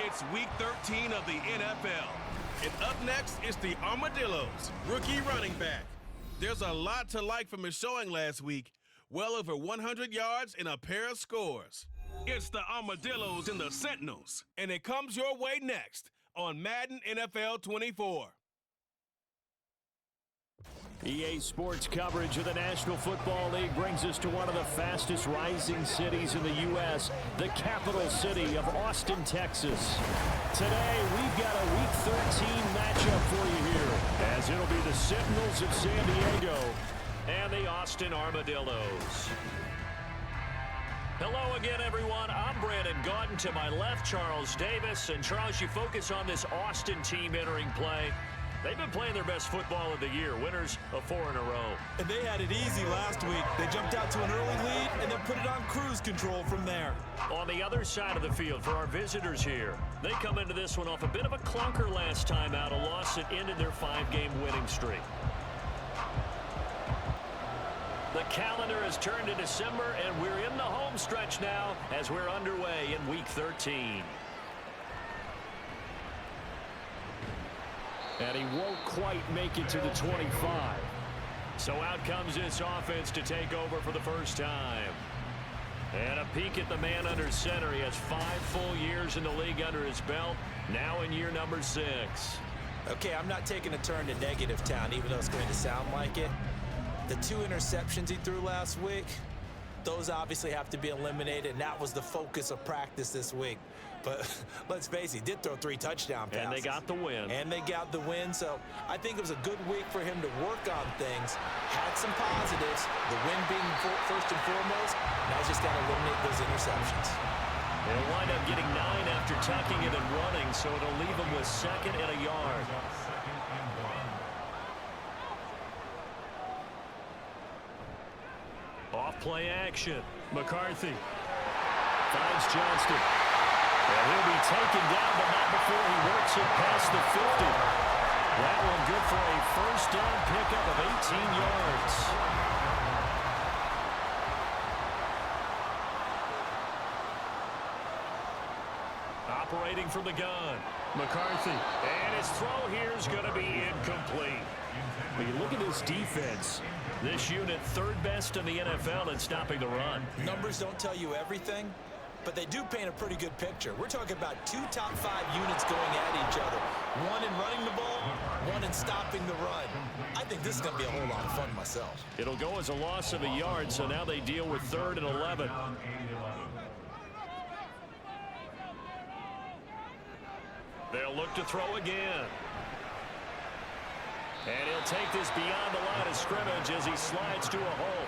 It's Week 13 of the NFL. And up next is the Armadillos, rookie running back. There's a lot to like from his showing last week. Well over 100 yards and a pair of scores. It's the Armadillos and the Sentinels. And it comes your way next on Madden NFL 24. EA Sports coverage of the National Football League brings us to one of the fastest rising cities in the U.S., the capital city of Austin, Texas. Today, we've got a Week 13 matchup for you here, as it'll be the Sentinels of San Diego and the Austin Armadillos. Hello again, everyone. I'm Brandon Gaudin. To my left, Charles Davis. And Charles, you focus on this Austin team entering play. They've been playing their best football of the year, winners of 4 in a row. And they had it easy last week. They jumped out to an early lead and then put it on cruise control from there. On the other side of the field for our visitors here, they come into this one off a bit of a clunker last time out, a loss that ended their 5-game winning streak. The calendar has turned to December, and we're in the home stretch now as we're underway in Week 13. And he won't quite make it to the 25. So out comes this offense to take over for the first time. And a peek at the man under center. He has 5 full years in the league under his belt, now in year number 6. Okay, I'm not taking a turn to negative town, even though it's going to sound like it. The 2 interceptions he threw last week, those obviously have to be eliminated, and that was the focus of practice this week. But let's face it, he did throw 3 touchdown passes. And they got the win. So I think it was a good week for him to work on things. Had some positives, the win being first and foremost. Now he's just got to eliminate those interceptions. They'll wind up getting 9 after tucking it and running, so it'll leave him with 2nd and a yard. Off play action. McCarthy finds Johnston. And he'll be taken down, but not before he works it past the 50. That one good for a first down pickup of 18 yards. Operating from the gun, McCarthy. And his throw here is going to be incomplete. When you look at this defense, this unit 3rd best in the NFL in stopping the run. Numbers don't tell you everything, but they do paint a pretty good picture. We're talking about 2 top 5 units going at each other. 1 in running the ball, 1 in stopping the run. I think this is going to be a whole lot of fun myself. It'll go as a loss of a yard, so now they deal with 3rd and 11. They'll look to throw again. And he'll take this beyond the line of scrimmage as he slides to a hole.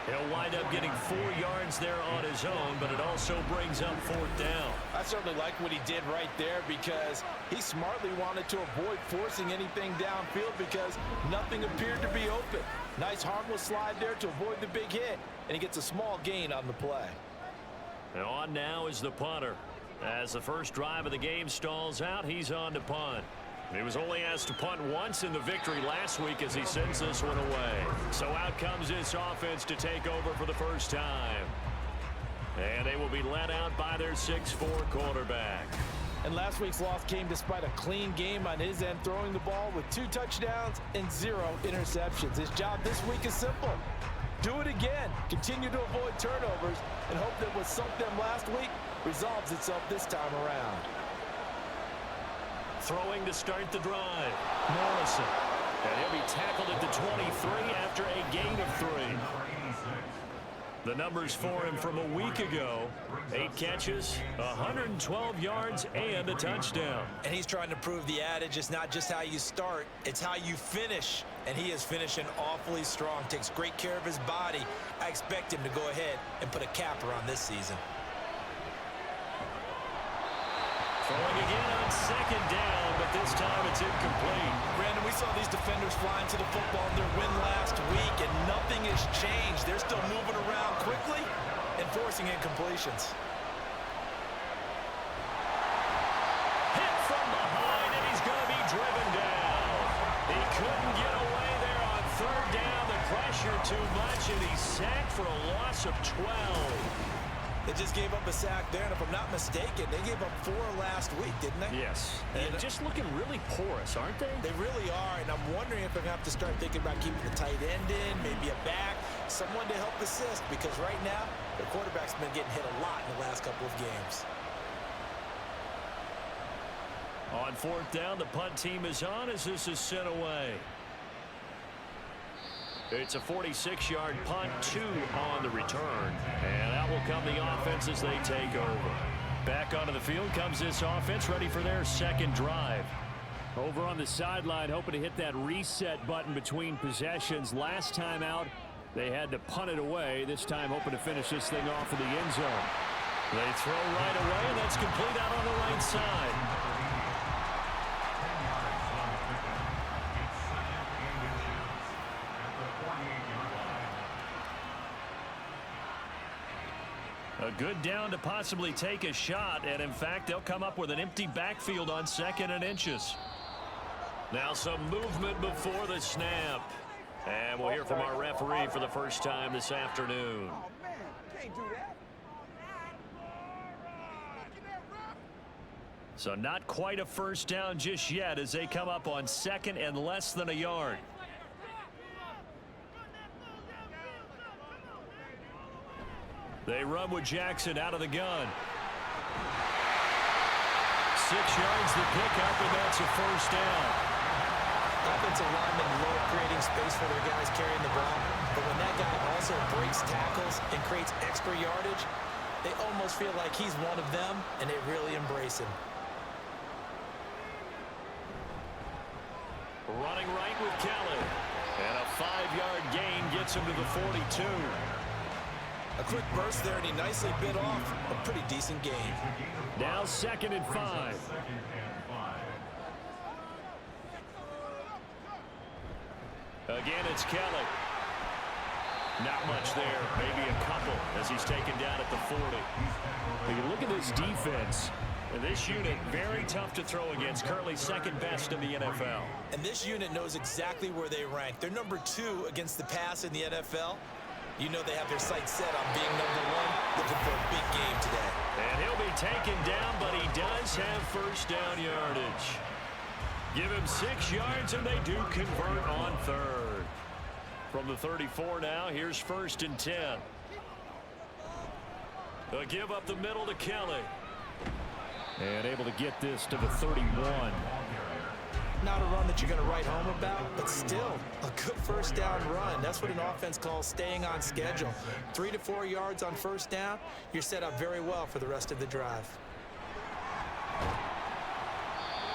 He'll wind up getting 4 yards there on his own, but it also brings up 4th down. I certainly like what he did right there because he smartly wanted to avoid forcing anything downfield because nothing appeared to be open. Nice harmless slide there to avoid the big hit, and he gets a small gain on the play. And on now is the punter. As the first drive of the game stalls out, he's on to punt. He was only asked to punt once in the victory last week as he sends this one away. So out comes this offense to take over for the first time. And they will be led out by their 6'4" quarterback. And last week's loss came despite a clean game on his end, throwing the ball with 2 touchdowns and 0 interceptions. His job this week is simple. Do it again. Continue to avoid turnovers and hope that what sunk them last week resolves itself this time around. Throwing to start the drive, Morrison. And he'll be tackled at the 23 after a gain of 3. The numbers for him from a week ago: 8 catches, 112 yards, and a touchdown. And he's trying to prove the adage, it's not just how you start, it's how you finish. And he is finishing awfully strong, takes great care of his body. I expect him to go ahead and put a capper on this season. Throwing again on 2nd down, but this time it's incomplete. Brandon, we saw these defenders flying to the football in their win last week, and nothing has changed. They're still moving around quickly and forcing incompletions. Hit from behind, and he's going to be driven down. He couldn't get away there on 3rd down. The pressure too much, and he's sacked for a loss of 12. They just gave up a sack there, and if I'm not mistaken, they gave up 4 last week, didn't they? Yes. And just looking really porous, aren't they? They really are, and I'm wondering if they're going to have to start thinking about keeping the tight end in, maybe a back, someone to help assist, because right now, the quarterback's been getting hit a lot in the last couple of games. On 4th down, the punt team is on as this is sent away. It's a 46-yard punt, 2 on the return. And out will come the offense as they take over. Back onto the field comes this offense, ready for their second drive. Over on the sideline, hoping to hit that reset button between possessions. Last time out, they had to punt it away. This time, hoping to finish this thing off in the end zone. They throw right away, and that's complete out on the right side. A good down to possibly take a shot, and in fact, they'll come up with an empty backfield on 2nd and inches. Now some movement before the snap. And we'll hear from our referee for the first time this afternoon. Oh, man, can't do that. So not quite a first down just yet as they come up on 2nd and less than a yard. They run with Jackson out of the gun. 6 yards the pickup, and that's a first down. Offensive linemen love creating space for their guys carrying the ball, but when that guy also breaks tackles and creates extra yardage, they almost feel like he's one of them, and they really embrace him. Running right with Kelly. And a 5-yard gain gets him to the 42. A quick burst there, and he nicely bit off a pretty decent gain. Now 2nd and 5. Again, it's Kelly. Not much there, maybe a couple as he's taken down at the 40. When you look at this defense, and this unit, very tough to throw against, currently 2nd best in the NFL. And this unit knows exactly where they rank. They're number 2 against the pass in the NFL. You know they have their sights set on being number 1, looking for a big game today. And he'll be taken down, but he does have first down yardage. Give him 6 yards, and they do convert on 3rd. From the 34 now, here's 1st and 10. They'll give up the middle to Kelly. And able to get this to the 31. Not a run that you're going to write home about, but still a good first down run. That's what an offense calls staying on schedule. 3 to 4 yards on first down, you're set up very well for the rest of the drive.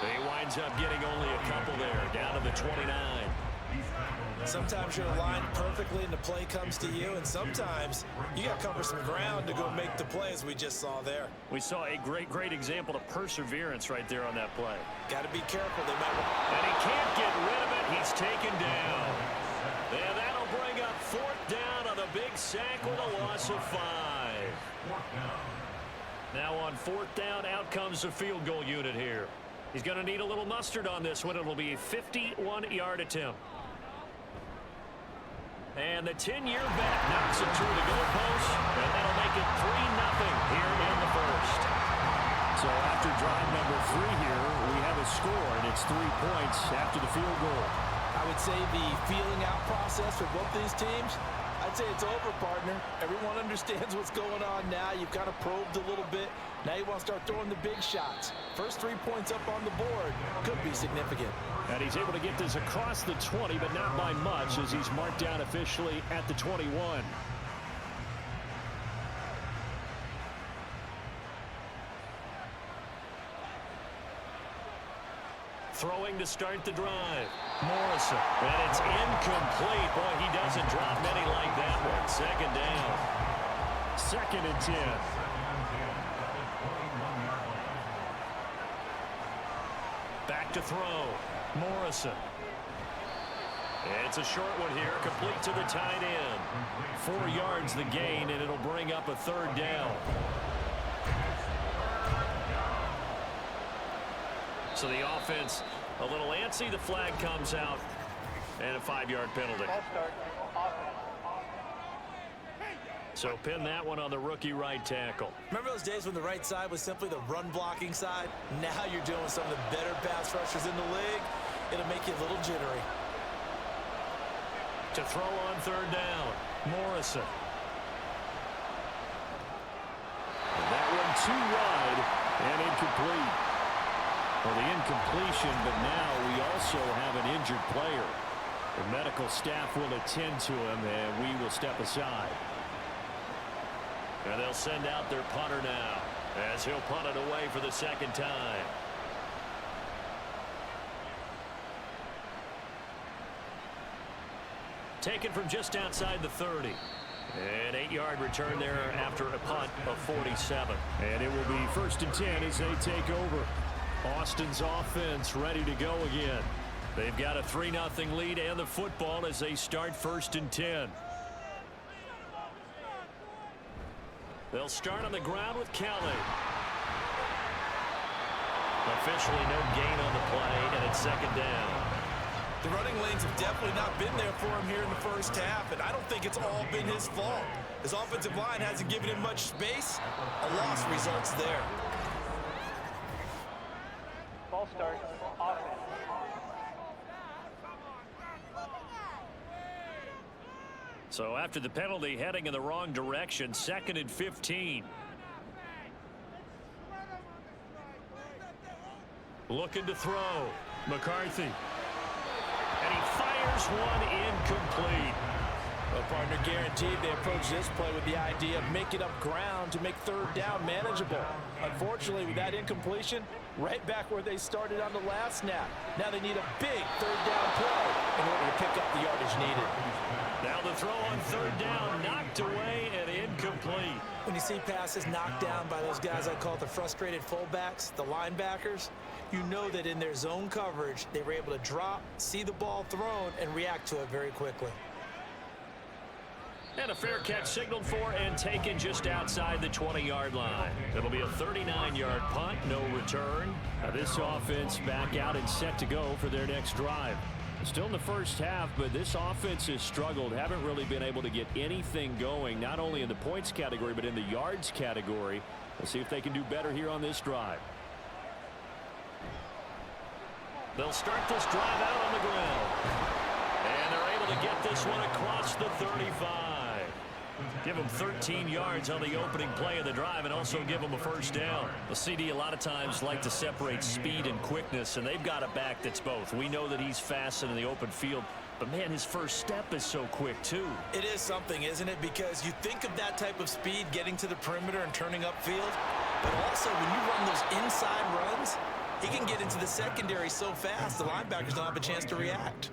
He winds up getting only a couple there, down to the 29. Sometimes you're aligned perfectly and the play comes to you, and sometimes you got to cover some ground to go make the play, as we just saw there. We saw a great example of perseverance right there on that play. Got to be careful. They might. And he can't get rid of it. He's taken down. And that'll bring up 4th down on a big sack with a loss of 5. Now on 4th down, out comes the field goal unit here. He's going to need a little mustard on this one. It'll be a 51-yard attempt. And the 10-year vet knocks it through the goalpost, and that'll make it 3-0 here in the first. So after drive number 3 here, we have a score, and it's 3 points after the field goal. I would say the feeling out process for both these teams, I'd say it's over, partner. Everyone understands what's going on now. You've kind of probed a little bit. Now you want to start throwing the big shots. First 3 points up on the board could be significant. And he's able to get this across the 20, but not by much, as he's marked down officially at the 21. Throwing to start the drive. Morrison. And it's incomplete. Boy, he doesn't drop many like that one. 2nd down. 2nd and 10. Back to throw. Morrison. It's a short one here, complete to the tight end. 4 yards the gain, and it'll bring up a 3rd down. So the offense a little antsy. The flag comes out, and a 5-yard penalty. So pin that one on the rookie right tackle. Remember those days when the right side was simply the run-blocking side? Now you're dealing with some of the better pass rushers in the league. It'll make you a little jittery. To throw on third down, Morrison. And that one too wide and incomplete. Well, the incompletion, but now we also have an injured player. The medical staff will attend to him, and we will step aside. And they'll send out their punter now, as he'll punt it away for the second time. Taken from just outside the 30. An 8-yard return there after a punt of 47. And it will be 1st and 10 as they take over. Austin's offense ready to go again. They've got a 3-0 lead and the football as they start 1st and 10. They'll start on the ground with Kelly. Officially no gain on the play, and it's second down. The running lanes have definitely not been there for him here in the first half, and I don't think it's all been his fault. His offensive line hasn't given him much space. A loss results there. Ball start, offense. So after the penalty, heading in the wrong direction, 2nd and 15. Looking to throw. McCarthy. And he fires one incomplete. Well, partner, guaranteed they approach this play with the idea of making up ground to make third down manageable. Unfortunately, with that incompletion, right back where they started on the last snap. Now they need a big third down play in order to pick up the yardage needed. Now the throw on third down, knocked away and incomplete. When you see passes knocked down by those guys I call the frustrated fullbacks, the linebackers, you know that in their zone coverage, they were able to drop, see the ball thrown, and react to it very quickly. And a fair catch signaled for and taken just outside the 20-yard line. It'll be a 39-yard punt, no return. Now this offense back out and set to go for their next drive. Still in the first half, but this offense has struggled. Haven't really been able to get anything going, not only in the points category, but in the yards category. We'll see if they can do better here on this drive. They'll start this drive out on the ground. And they're able to get this one across the 35. Give them 13 yards on the opening play of the drive and also give them a first down. The CD a lot of times like to separate speed and quickness, and they've got a back that's both. We know that he's fast in the open field, but man, his first step is so quick too. It is something, isn't it? Because you think of that type of speed getting to the perimeter and turning upfield, but also when you run those inside runs, he can get into the secondary so fast the linebackers don't have a chance to react.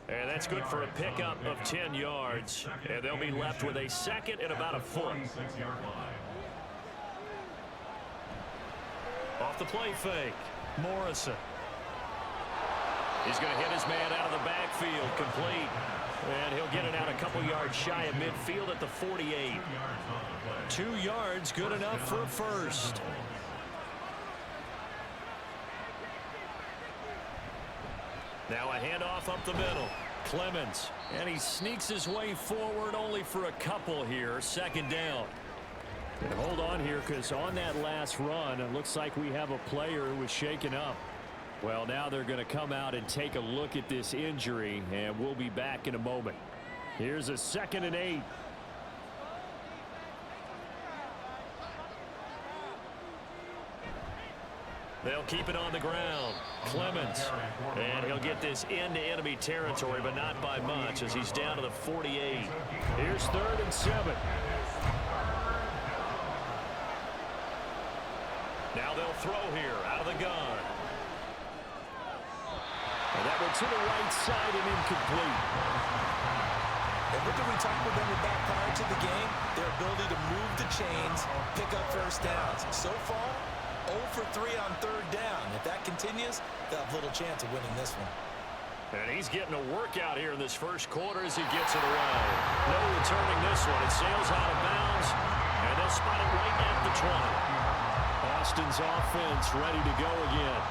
And that's good for a pickup of 10 yards. And they'll be left with a 2nd and about a foot. Off the play fake, Morrison. He's going to hit his man out of the backfield, complete. And he'll get it out a couple yards shy of midfield at the 48. 2 yards, good enough for a first. Now a handoff up the middle. Clemens. And he sneaks his way forward only for a couple here. 2nd down. And hold on here, because on that last run, it looks like we have a player who was shaken up. Well, now they're going to come out and take a look at this injury, and we'll be back in a moment. Here's a 2nd and 8. They'll keep it on the ground. Clemens. And he'll get this into enemy territory, but not by much as he's down to the 48. Here's 3rd and 7. Now they'll throw here out of the gun. And that one to the right side and incomplete. And what did we talk with them about prior to the game? Their ability to move the chains, pick up first downs. So far, 0 for 3 on third down. If that continues, they'll have little chance of winning this one. And he's getting a workout here in this first quarter as he gets it away. No returning this one. It sails out of bounds, and they'll spot it right at the 20. Austin's offense ready to go again.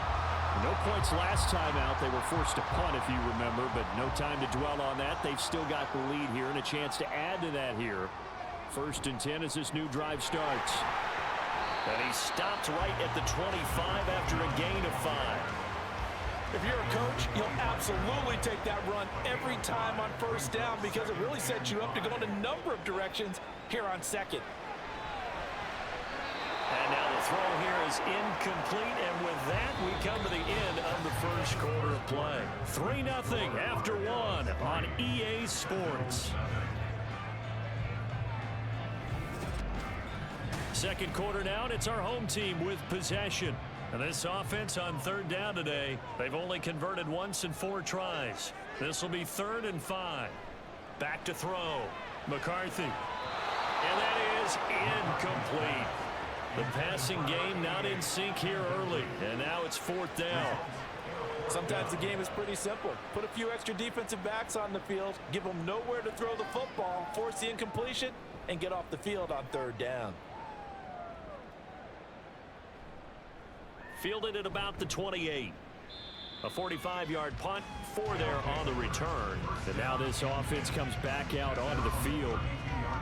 No points last time out. They were forced to punt, if you remember, but no time to dwell on that. They've still got the lead here and a chance to add to that here. First and 10 as this new drive starts. And he stopped right at the 25 after a gain of 5. If you're a coach, you'll absolutely take that run every time on first down because it really sets you up to go in a number of directions here on second. And now the throw here is incomplete, and with that, we come to the end of the first quarter of play. 3-0 after 1 on EA Sports. Second quarter now, and it's our home team with possession. And this offense on third down today, they've only converted once in 4 tries. This will be 3rd and 5. Back to throw. McCarthy. And that is incomplete. The passing game not in sync here early, and now it's 4th down. Sometimes the game is pretty simple. Put a few extra defensive backs on the field, give them nowhere to throw the football, force the incompletion, and get off the field on 3rd down. Fielded at about the 28. A 45-yard punt, 4 there on the return. And now this offense comes back out onto the field.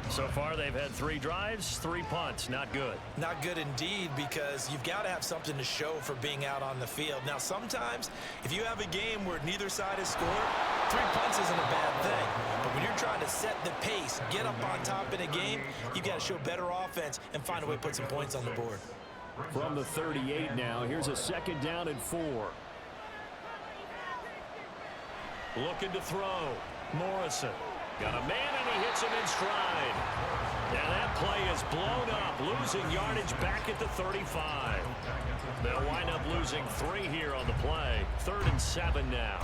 So far, they've had 3 drives, 3 punts. Not good. Not good indeed, because you've got to have something to show for being out on the field. Now, sometimes, if you have a game where neither side has scored, 3 punts isn't a bad thing. But when you're trying to set the pace, get up on top in a game, you've got to show better offense and find a way to put some points on the board. From the 38 now, here's a 2nd down and 4. Looking to throw. Morrison. Got a man, and he hits him in stride. And that play is blown up, losing yardage back at the 35. They'll wind up losing 3 here on the play. 3rd and 7 now.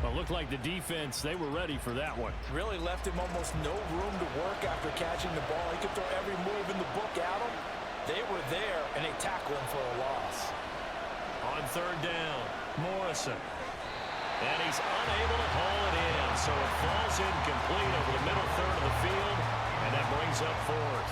Well, looked like the defense, they were ready for that one. Really left him almost no room to work after catching the ball. He could throw every move in the book at him. They were there, and they tackled him for a loss. On 3rd down, Morrison. And he's unable to haul it in, so it falls incomplete over the middle 3rd of the field, and that brings up 4th.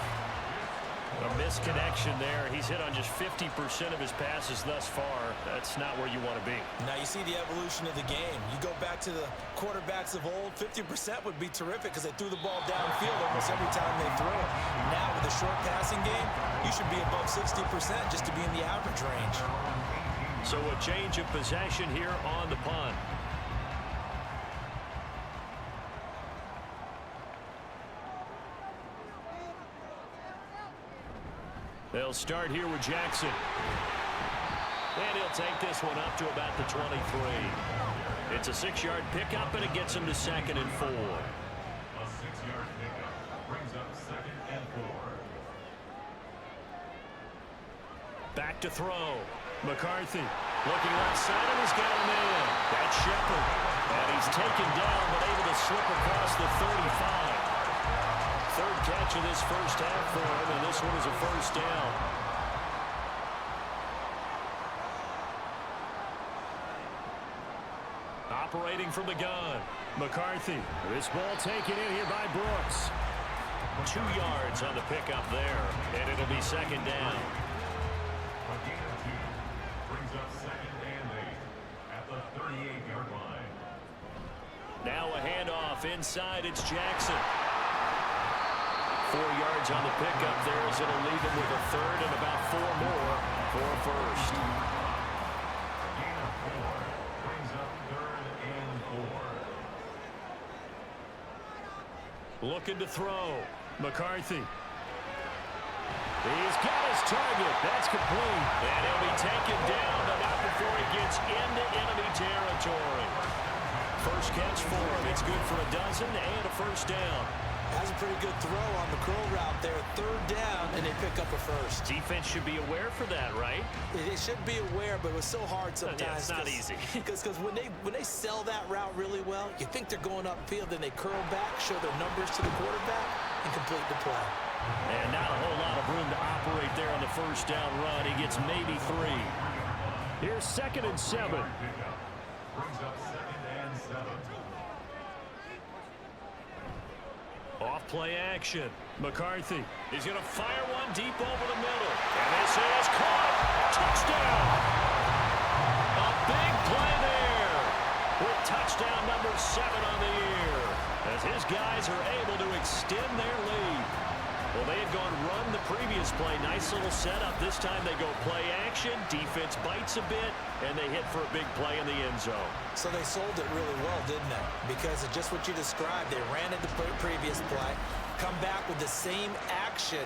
A misconnection there. He's hit on just 50% of his passes thus far. That's not where you want to be. Now you see the evolution of the game. You go back to the quarterbacks of old, 50% would be terrific because they threw the ball downfield almost every time they threw it. Now with the short passing game, you should be above 60% just to be in the average range. So a change of possession here on the punt. They'll start here with Jackson. And he'll take this one up to about the 23. It's a 6-yard pickup, and it gets him to 2nd and 4. A 6-yard pickup brings up 2nd and 4. Back to throw. McCarthy looking left side, and he's got a man. That's Shepard. And he's taken down, but able to slip across the 35. 3rd catch of this first half for him, and this one is a 1st down. Operating from the gun, McCarthy. This ball taken in here by Brooks. 2 yards on the pickup there, and it'll be 2nd down. A gain of 2 brings up 2nd and 8 at the 38-yard line. Now a handoff inside. It's Jackson. 4 yards on the pickup there as it'll leave him with a 3rd and about 4 more for a 1st. Gain of 4 brings up 3rd and 4. Looking to throw. McCarthy. He's got his target. That's complete. And he'll be taken down, but not before he gets into enemy territory. First catch for him. It's good for a dozen and a 1st down. That's a pretty good throw on the curl route there. 3rd down, and they pick up a 1st. Defense should be aware for that, right? It should be aware, but it was so hard sometimes. Yeah, it's not easy. Because when they sell that route really well, you think they're going upfield, then they curl back, show their numbers to the quarterback, and complete the play. And not a whole lot of room to operate there on the 1st down run. He gets maybe 3. Here's 2nd and 7. Pickup brings up 2nd and 7. Off play action. McCarthy. He's going to fire one deep over the middle. And this is caught. Touchdown. A big play there. With touchdown number 7 on the year. As his guys are able to extend their lead. Well, they had gone run the previous play. Nice little setup. This time they go play action. Defense bites a bit, and they hit for a big play in the end zone. So they sold it really well, didn't they? Because of just what you described. They ran it the previous play, come back with the same action,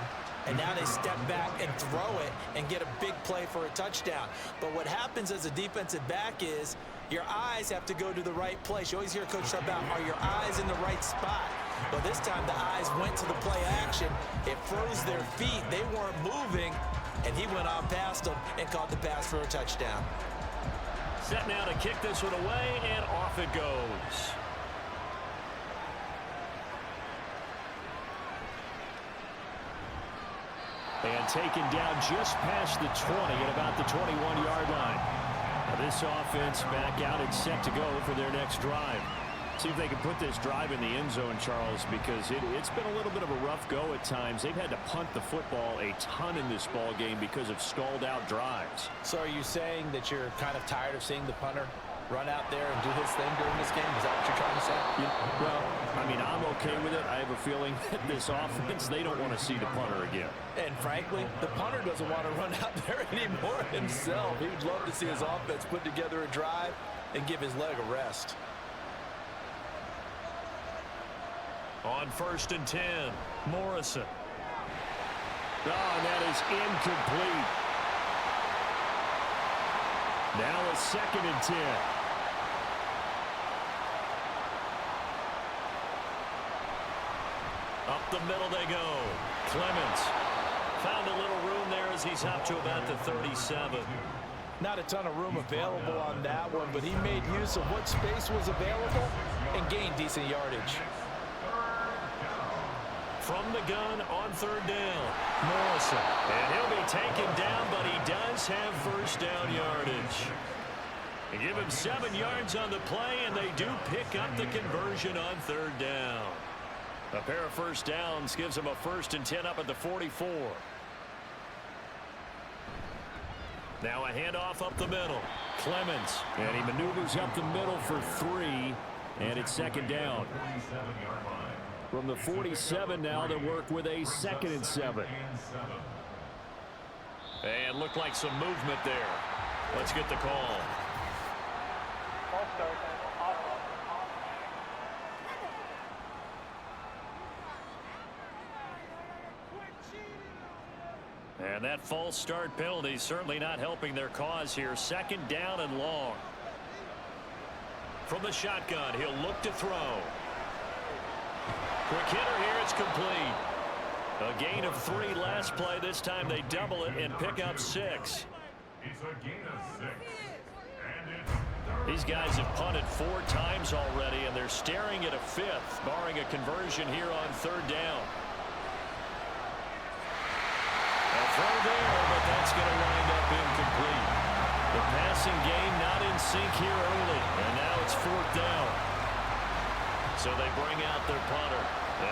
and now they step back and throw it and get a big play for a touchdown. But what happens as a defensive back is your eyes have to go to the right place. You always hear Coach talk about, are your eyes in the right spot? Well, this time the eyes went to the play action. It froze their feet. They weren't moving, and he went on past them and caught the pass for a touchdown. Set now to kick this one away, and off it goes. And taken down just past the 20 at about the 21-yard line. Now this offense back out and set to go for their next drive. See if they can put this drive in the end zone, Charles, because it's been a little bit of a rough go at times. They've had to punt the football a ton in this ball game because of stalled out drives. So are you saying that you're kind of tired of seeing the punter run out there and do his thing during this game? Is that what you're trying to say? Yeah, well, I mean, I'm okay with it. I have a feeling that this offense, they don't want to see the punter again. And frankly, the punter doesn't want to run out there anymore himself. He would love to see his offense put together a drive and give his leg a rest. On 1st and 10, Morrison. Oh, and that is incomplete. Now a 2nd and 10. Up the middle they go. Clemens found a little room there as he's up to about the 37. Not a ton of room available on that one, but he made use of what space was available and gained decent yardage. From the gun on 3rd down, Morrison. And he'll be taken down, but he does have first down yardage. They give him 7 yards on the play, and they do pick up the conversion on 3rd down. A pair of first downs gives him a 1st and 10 up at the 44. Now a handoff up the middle. Clemens. And he maneuvers up the middle for 3, and it's 2nd down. From the 47 now, they work with a 2nd and 7. And looked like some movement there. Let's get the call. Ball start. And that false start penalty certainly not helping their cause here. 2nd down and long. From the shotgun, he'll look to throw. Quick hitter here, it's complete. A gain of 3 last play. This time they double it and pick up 6. It's a gain of 6. And it's These guys have punted 4 times already, and they're staring at a 5th, barring a conversion here on 3rd down. A throw there, but that's going to wind up incomplete. The passing game not in sync here early, and now it's 4th down. So they bring out their punter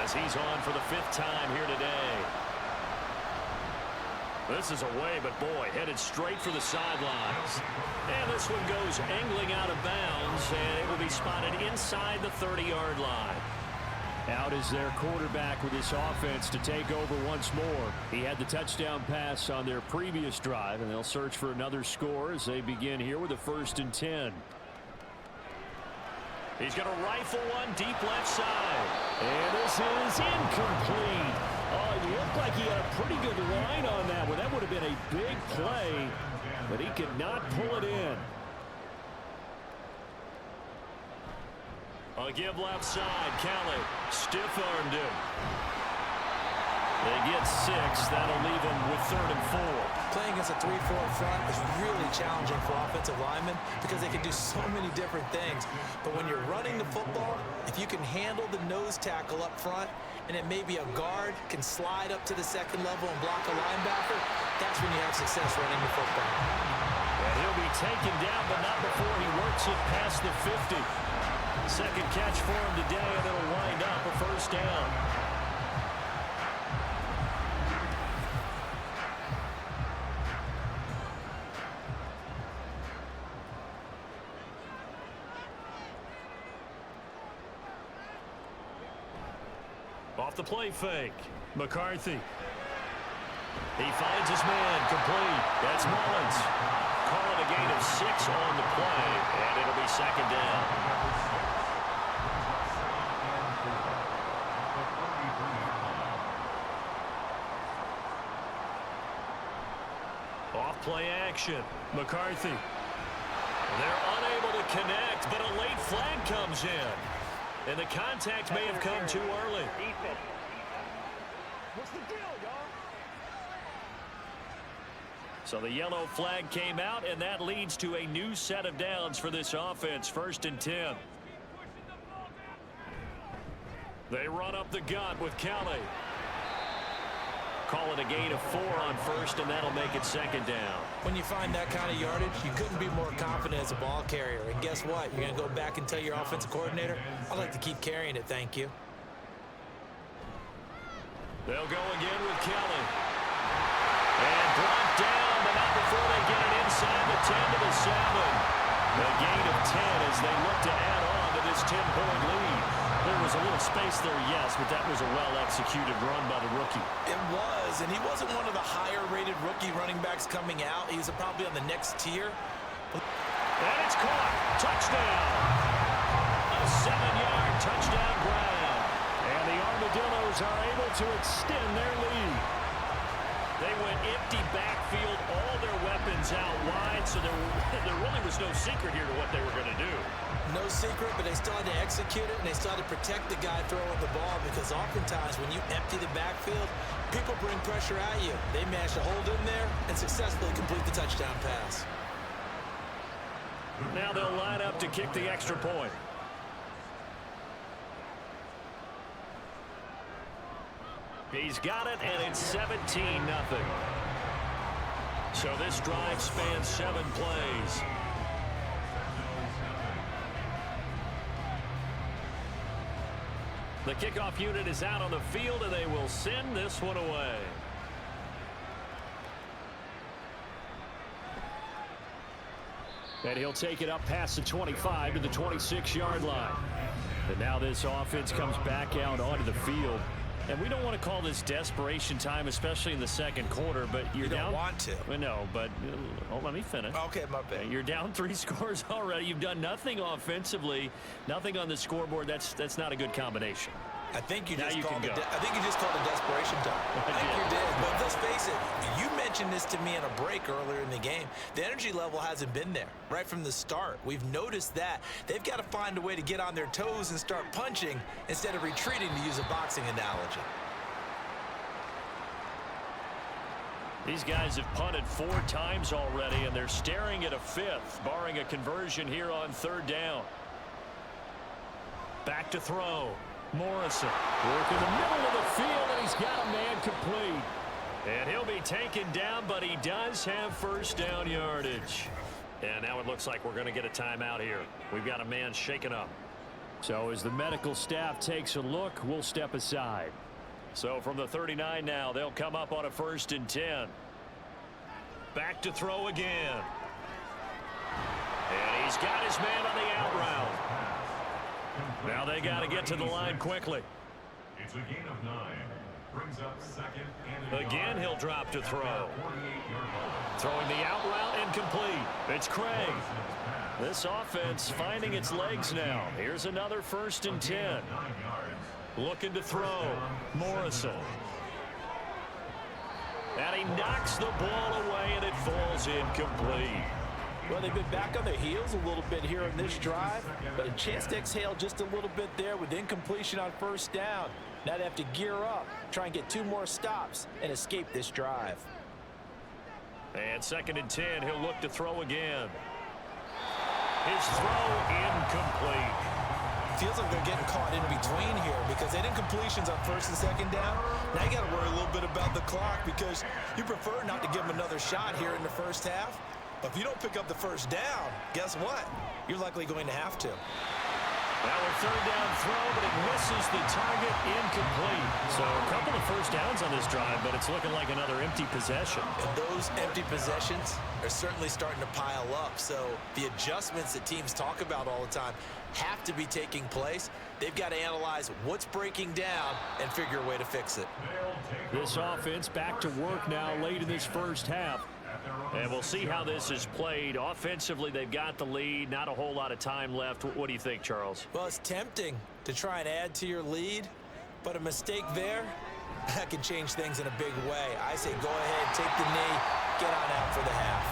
as he's on for the 5th time here today. This is away, but boy, headed straight for the sidelines. And this one goes angling out of bounds, and it will be spotted inside the 30-yard line. Out is their quarterback with this offense to take over once more. He had the touchdown pass on their previous drive, and they'll search for another score as they begin here with a 1st and 10. He's going to rifle one deep left side. And this is incomplete. Oh, it looked like he had a pretty good line on that one. That would have been a big play, but he could not pull it in. A give left side. Kelly stiff-armed him. They get 6. That'll leave them with 3rd and 4. Playing against a 3-4 front is really challenging for offensive linemen because they can do so many different things. But when you're running the football, if you can handle the nose tackle up front, and it may be a guard can slide up to the 2nd level and block a linebacker, that's when you have success running the football. And he'll be taken down, but not before he works it past the 50. 2nd catch for him today, and it'll wind up a 1st down. Off the play fake. McCarthy. He finds his man, complete. That's Mullins. Call it a gain of 6 on the play, and it'll be second down. Off play action. McCarthy. They're unable to connect, but a late flag comes in. And the contact may have come too early. What's the deal, y'all? So the yellow flag came out, and that leads to a new set of downs for this offense. 1st and 10. They run up the gut with Kelly. Call it a gain of 4 on 1st, and that'll make it 2nd down. When you find that kind of yardage, you couldn't be more confident as a ball carrier. And guess what? You're going to go back and tell your offensive coordinator, I'd like to keep carrying it, thank you. They'll go again with Kelly. And brought down, but not before they get it inside the 10 to the 7. A gain of 10 as they look to add on to this 10-point lead. There was a little space there, yes, but that was a well-executed run by the rookie. It was, and he wasn't one of the higher-rated rookie running backs coming out. He's probably on the next tier. And it's caught. Touchdown. A 7-yard touchdown grab. And the Armadillos are able to extend their lead. They went empty backfield, all their weapons out wide, so there really was no secret here to what they were going to do. No secret, but they still had to execute it, and they still had to protect the guy throwing the ball, because oftentimes when you empty the backfield, people bring pressure at you. They managed to hold in there and successfully complete the touchdown pass. Now they'll line up to kick the extra point. He's got it, and it's 17-0. So this drive spans 7 plays. The kickoff unit is out on the field, and they will send this one away. And he'll take it up past the 25 to the 26-yard line. And now this offense comes back out onto the field. And we don't want to call this desperation time, especially in the second quarter, but you're down. You don't want to. Well, no, but let me finish. Okay, my bad. You're down 3 scores already. You've done nothing offensively, nothing on the scoreboard. That's not a good combination. I think you now just you called can it. go. I think you just called it desperation time. I think you did. But let's face it. You mentioned this to me in a break earlier in the game. The energy level hasn't been there right from the start. We've noticed that. They've got to find a way to get on their toes and start punching instead of retreating, to use a boxing analogy. These guys have punted 4 times already, and they're staring at a 5th, barring a conversion here on 3rd down. Back to throw. Morrison work in the middle of the field, and he's got a man complete. And he'll be taken down, but he does have 1st down yardage. And now it looks like we're going to get a timeout here. We've got a man shaken up. So as the medical staff takes a look, we'll step aside. So from the 39 now, they'll come up on a 1st and 10. Back to throw again. And he's got his man on the out route. Now they got to get to the line quickly. It's a gain of 9. Brings up 2nd and Again, he'll drop to throw. Throwing the out route incomplete. It's Craig. This offense finding its legs now. Here's another 1st and 10. Looking to throw. Morrison. And he knocks the ball away, and it falls incomplete. Well, they've been back on their heels a little bit here in this drive, but a chance to exhale just a little bit there with incompletion on 1st down. Now they have to gear up, try and get 2 more stops, and escape this drive. And 2nd and 10, he'll look to throw again. His throw incomplete. Feels like they're getting caught in between here, because they did completions on 1st and 2nd down. Now you got to worry a little bit about the clock, because you prefer not to give them another shot here in the 1st half. But if you don't pick up the 1st down, guess what? You're likely going to have to. Now a third down throw, but it misses the target, incomplete. So a couple of first downs on this drive, but it's looking like another empty possession. And those empty possessions are certainly starting to pile up. So the adjustments that teams talk about all the time have to be taking place. They've got to analyze what's breaking down and figure a way to fix it. This offense back to work now late in this first half. And we'll see how this is played. Offensively, they've got the lead. Not a whole lot of time left. What do you think, Charles? Well, it's tempting to try and add to your lead, but a mistake there, that can change things in a big way. I say go ahead, take the knee, get on out for the half.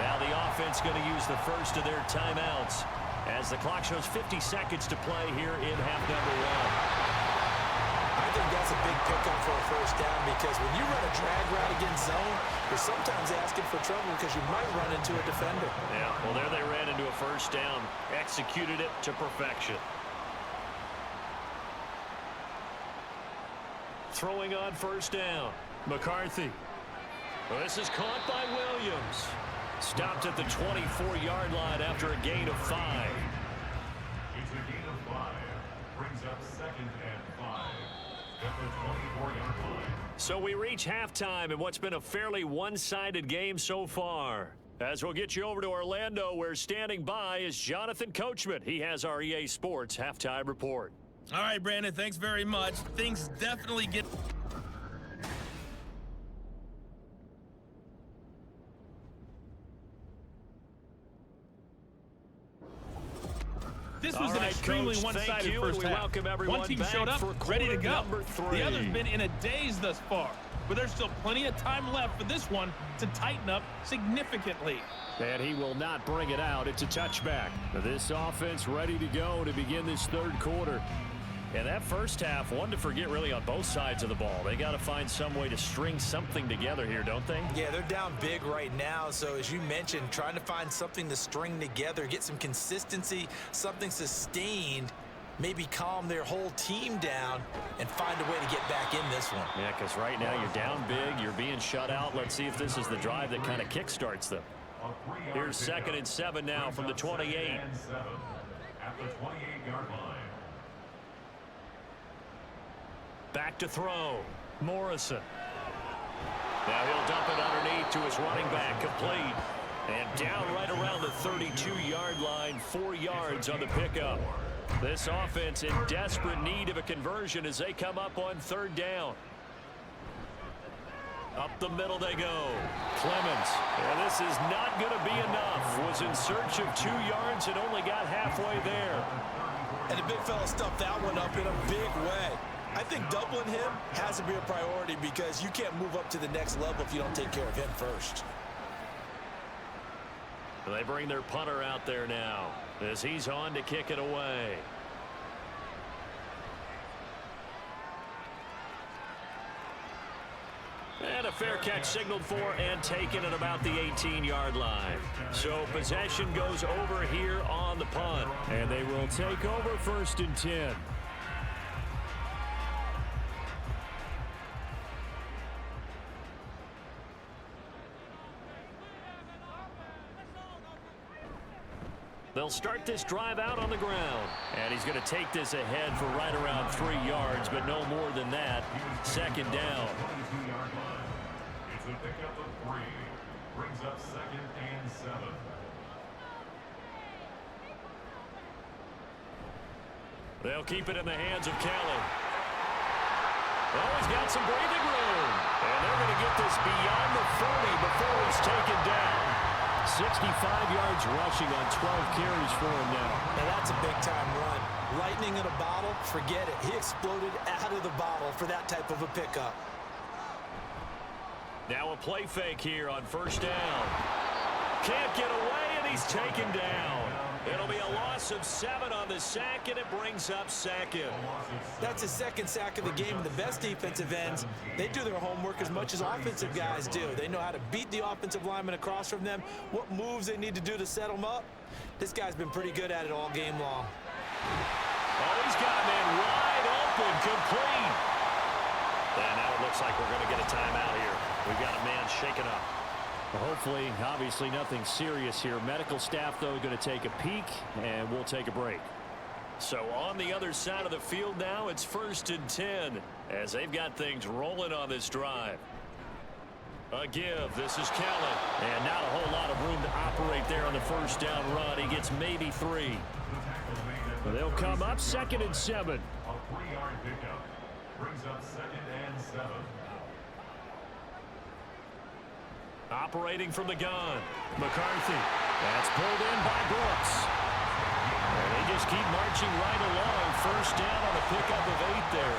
Now the offense going to use the first of their timeouts as the clock shows 50 seconds to play here in half number one. I think that's a big pickup for a first down because when you run a drag route against zone, you're sometimes asking for trouble because you might run into a defender. Yeah, well, there they ran into a first down. Executed it to perfection. Throwing on first down. McCarthy. Well, this is caught by Williams. Stopped at the 24-yard line after a gain of 5. It's a gain of 5. Brings up 2nd and 5. At the 24-yard line. So we reach halftime in what's been a fairly one-sided game so far. As we'll get you over to Orlando, where standing by is Jonathan Coachman. He has our EA Sports halftime report. All right, Brandon, thanks very much. Things definitely get... This was an extremely one-sided first half. One team showed up ready to go. The other's been in a daze thus far. But there's still plenty of time left for this one to tighten up significantly. And he will not bring it out. It's a touchback. This offense ready to go to begin this third quarter. And that first half, one to forget really on both sides of the ball. They got to find some way to string something together here, don't they? Yeah, they're down big right now. So as you mentioned, trying to find something to string together, get some consistency, something sustained, maybe calm their whole team down and find a way to get back in this one. Yeah, because right now you're down big, you're being shut out. Let's see if this is the drive that kind of kickstarts them. Here's 2nd and 7 now from the 28. At the 28-yard line. Back to throw. Morrison. Now he'll dump it underneath to his running back. Complete. And down right around the 32-yard line. 4 yards on the pickup. This offense in desperate need of a conversion as they come up on 3rd down. Up the middle they go. Clemens. And this is not going to be enough. Was in search of 2 yards and only got halfway there. And the big fella stuffed that one up in a big way. I think doubling him has to be a priority because you can't move up to the next level if you don't take care of him first. They bring their punter out there now as he's on to kick it away. And a fair catch signaled for and taken at about the 18-yard line. So possession goes over here on the punt. And they will take over 1st and 10. They'll start this drive out on the ground. And he's going to take this ahead for right around 3 yards, but no more than that. 2nd down. It's a pickup of 3. Brings up 2nd and 7. They'll keep it in the hands of Kelly. Oh, he's got some breathing room. And they're going to get this beyond the 40 before he's taken down. 65 yards rushing on 12 carries for him now. Now that's a big-time run. Lightning in a bottle, forget it. He exploded out of the bottle for that type of a pickup. Now a play fake here on 1st down. Can't get away, and he's taken down. It'll be a loss of 7 on the sack, and it brings up 2nd. That's his 2nd sack of the game. The best defensive ends, they do their homework as much as offensive guys do. They know how to beat the offensive lineman across from them, what moves they need to do to set them up. This guy's been pretty good at it all game long. Oh, he's got a man wide open, complete. And now it looks like we're going to get a timeout here. We've got a man shaken up. Well, hopefully, obviously nothing serious here. Medical staff, though, going to take a peek, and we'll take a break. So on the other side of the field now, it's 1st and 10 as they've got things rolling on this drive. A give. This is Kelly. And not a whole lot of room to operate there on the first down run. He gets maybe 3. They'll come up 2nd and 7. A 3-yard pickup brings up 2nd and 7. Operating from the gun. McCarthy. That's pulled in by Brooks. And they just keep marching right along. First down on a pickup of 8 there.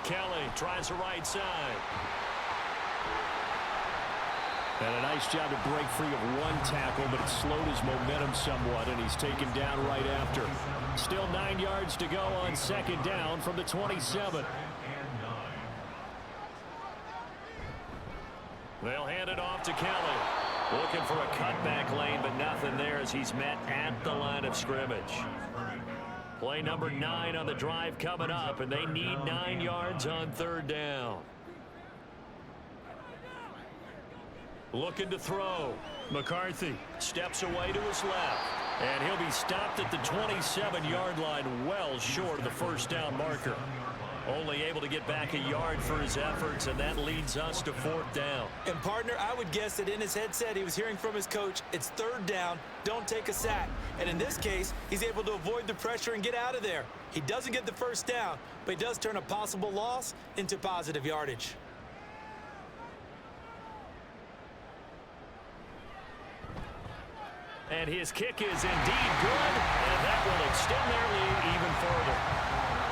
Kelly tries the right side. And a nice job to break free of one tackle, but it slowed his momentum somewhat, and he's taken down right after. Still 9 yards to go on 2nd down from the 27. They'll hand it off to Kelly. Looking for a cutback lane, but nothing there as he's met at the line of scrimmage. Play number 9 on the drive coming up, and they need 9 yards on 3rd down. Looking to throw. McCarthy steps away to his left. And he'll be stopped at the 27-yard line, well short of the first down marker. Only able to get back a yard for his efforts, and that leads us to 4th down. And partner, I would guess that in his headset he was hearing from his coach, it's 3rd down, don't take a sack. And in this case, he's able to avoid the pressure and get out of there. He doesn't get the first down, but he does turn a possible loss into positive yardage. And his kick is indeed good, and that will extend their lead even further.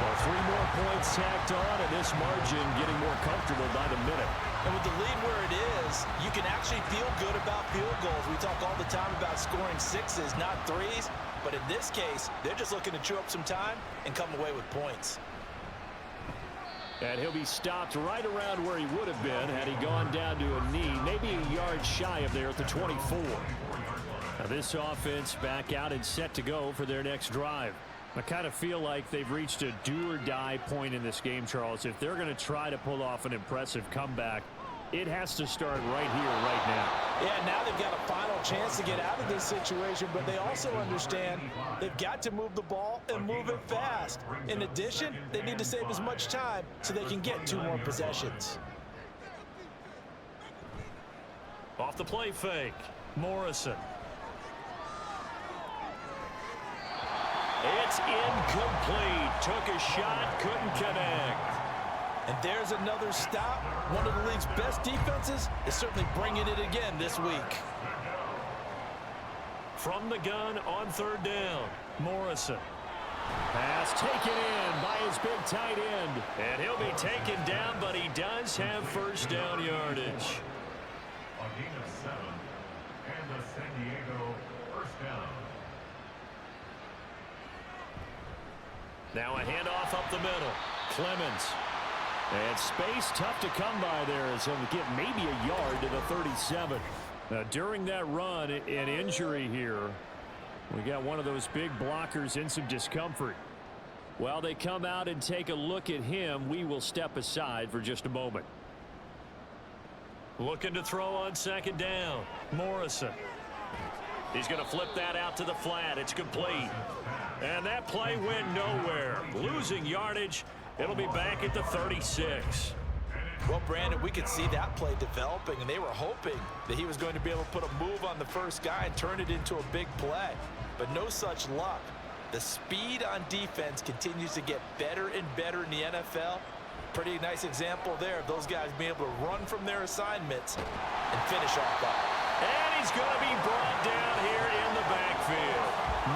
Well, 3 more points tacked on, and this margin getting more comfortable by the minute. And with the lead where it is, you can actually feel good about field goals. We talk all the time about scoring 6s, not 3s. But in this case, they're just looking to chew up some time and come away with points. And he'll be stopped right around where he would have been had he gone down to a knee, maybe a yard shy of there at the 24. Now this offense back out and set to go for their next drive. I kind of feel like they've reached a do-or-die point in this game, Charles. If they're going to try to pull off an impressive comeback, it has to start right here, right now. Yeah, now they've got a final chance to get out of this situation, but they also understand they've got to move the ball and move it fast. In addition, they need to save as much time so they can get 2 more possessions. Off the play fake, Morrison. It's incomplete. Took a shot, couldn't connect. And there's another stop. One of the league's best defenses is certainly bringing it again this week. From the gun on 3rd down, Morrison. Pass taken in by his big tight end. And he'll be taken down, but he does have first down yardage. A gain of 7, and the San Diego first down. Now a handoff up the middle. Clemens. And space tough to come by there as he'll get maybe a yard to the 37. Now during that run, an injury here. We got one of those big blockers in some discomfort. While they come out and take a look at him, we will step aside for just a moment. Looking to throw on 2nd down. Morrison. He's going to flip that out to the flat. It's complete. And that play went nowhere. Losing yardage. It'll be back at the 36. Well, Brandon, we could see that play developing, and they were hoping that he was going to be able to put a move on the first guy and turn it into a big play. But no such luck. The speed on defense continues to get better and better in the NFL. Pretty nice example there of those guys being able to run from their assignments and finish off that. And he's going to be brought down here in the backfield.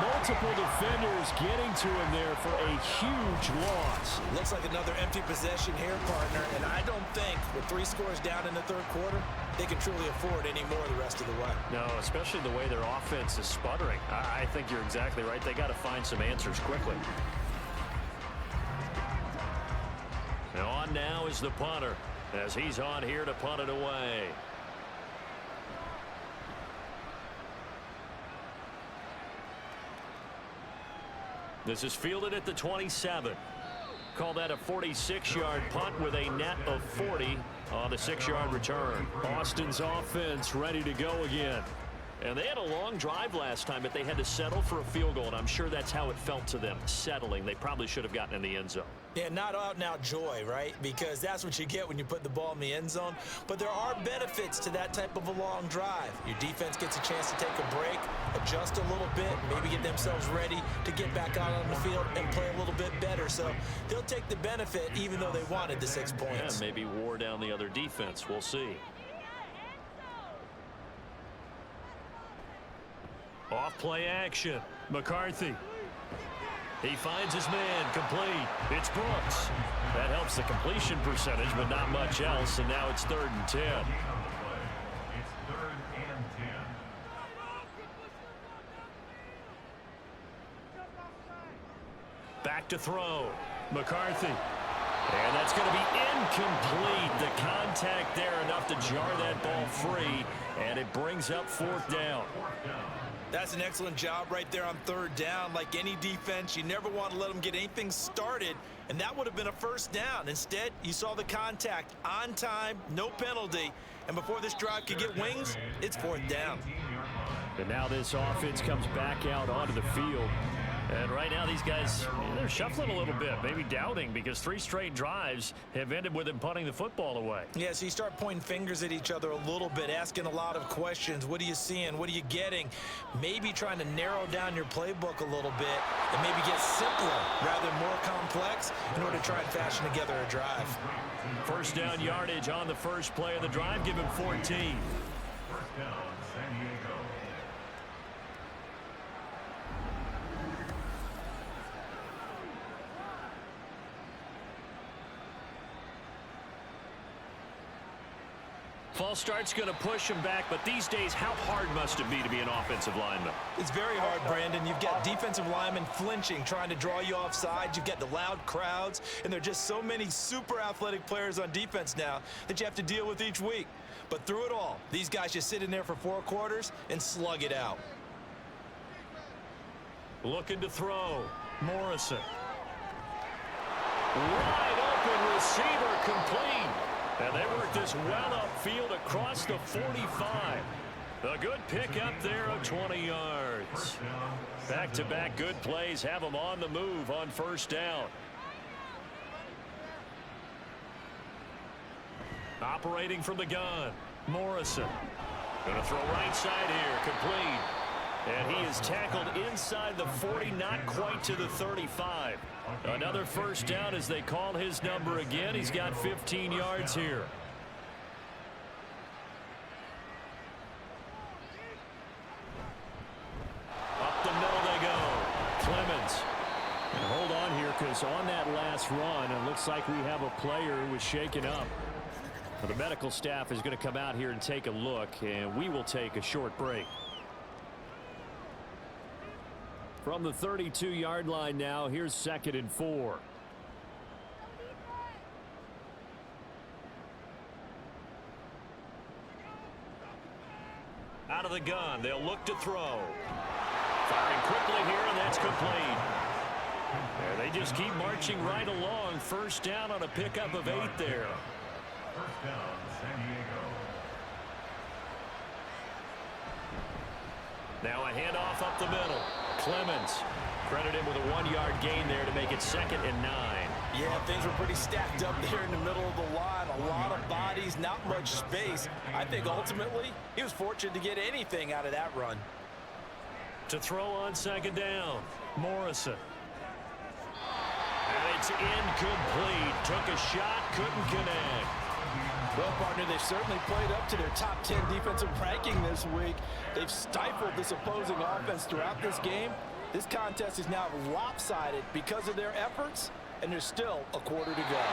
Multiple defenders getting to him there for a huge loss. Looks like another empty possession here, partner, and I don't think with 3 scores down in the 3rd quarter, they can truly afford any more the rest of the way. No, especially the way their offense is sputtering. I think you're exactly right. They got to find some answers quickly. Now on now is the punter as he's on here to punt it away. This is fielded at the 27. Call that a 46-yard punt with a net of 40 on the 6-yard return. Austin's offense ready to go again. And they had a long drive last time, but they had to settle for a field goal, and I'm sure that's how it felt to them, settling. They probably should have gotten in the end zone. Yeah, not out-and-out joy, right? Because that's what you get when you put the ball in the end zone. But there are benefits to that type of a long drive. Your defense gets a chance to take a break, adjust a little bit, maybe get themselves ready to get back out on the field and play a little bit better. So they'll take the benefit even though they wanted the 6 points. Yeah, maybe wore down the other defense. We'll see. Off play action. McCarthy. He finds his man, complete. It's Brooks. That helps the completion percentage, but not much else, and now it's 3rd and 10. It's 3rd and 10. Back to throw. McCarthy. And that's going to be incomplete. The contact there enough to jar that ball free, and it brings up 4th down. That's an excellent job right there on 3rd down. Like any defense, you never want to let them get anything started, and that would have been a 1st down. Instead, you saw the contact on time, no penalty, and before this drive could get wings, it's 4th down. And now this offense comes back out onto the field. And right now these guys, they're shuffling a little bit, maybe doubting, because 3 straight drives have ended with them punting the football away. Yeah, so you start pointing fingers at each other a little bit, asking a lot of questions. What are you seeing? What are you getting? Maybe trying to narrow down your playbook a little bit and maybe get simpler rather than more complex in order to try and fashion together a drive. 1st down yardage on the first play of the drive. Give him 14. 1st down, San Diego. False start's going to push him back, but these days, how hard must it be to be an offensive lineman? It's very hard, Brandon. You've got defensive linemen flinching, trying to draw you off sides. You've got the loud crowds, and there are just so many super athletic players on defense now that you have to deal with each week. But through it all, these guys just sit in there for 4 quarters and slug it out. Looking to throw. Morrison. Wide open receiver, complete. And they work this well upfield across the 45. A good pickup there of 20 yards. Back-to-back good plays have them on the move on 1st down. Operating from the gun. Morrison. Going to throw right side here. Complete. And he is tackled inside the 40, not quite to the 35. Another 1st down as they call his number again. He's got 15 yards here. Up the middle they go. Clemens. And hold on here, because on that last run, it looks like we have a player who was shaken up. The medical staff is going to come out here and take a look, and we will take a short break. From the 32-yard line now, here's 2nd and 4. Out of the gun, they'll look to throw. Firing quickly here, and that's complete. And they just keep marching right along. 1st down on a pickup of 8 there. 1st down, San Diego. Now a handoff up the middle. Clemens credited with a 1-yard gain there to make it 2nd and 9. Yeah, things were pretty stacked up there in the middle of the line. A lot of bodies, not much space. I think ultimately he was fortunate to get anything out of that run. To throw on 2nd down, Morrison. And it's incomplete. Took a shot, couldn't connect. Well, partner, they've certainly played up to their top 10 defensive ranking this week. They've stifled this opposing offense throughout this game. This contest is now lopsided because of their efforts, and there's still a quarter to go.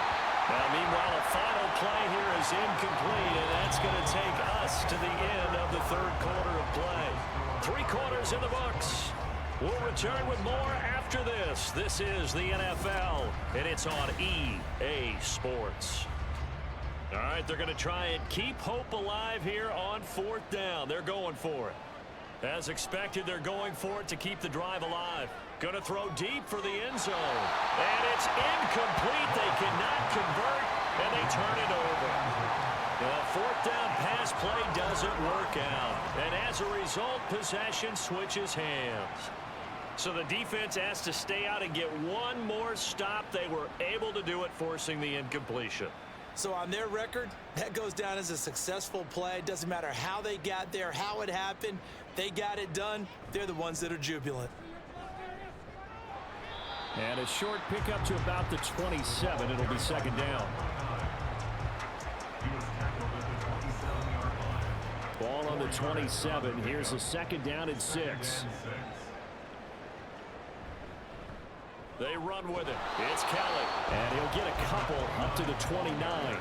Now, meanwhile, a final play here is incomplete, and that's going to take us to the end of the 3rd quarter of play. 3 quarters in the books. We'll return with more after this. This is the NFL, and it's on EA Sports. All right, they're going to try and keep hope alive here on 4th down. They're going for it. As expected, they're going for it to keep the drive alive. Going to throw deep for the end zone. And it's incomplete. They cannot convert, and they turn it over. The fourth down pass play doesn't work out. And as a result, possession switches hands. So the defense has to stay out and get one more stop. They were able to do it, forcing the incompletion. So on their record, that goes down as a successful play. Doesn't matter how they got there, how it happened. They got it done. They're the ones that are jubilant. And a short pickup to about the 27. It'll be second down. Ball on the 27. Here's a second down and 6. They run with it. It's Kelly. And he'll get a couple up to the 29.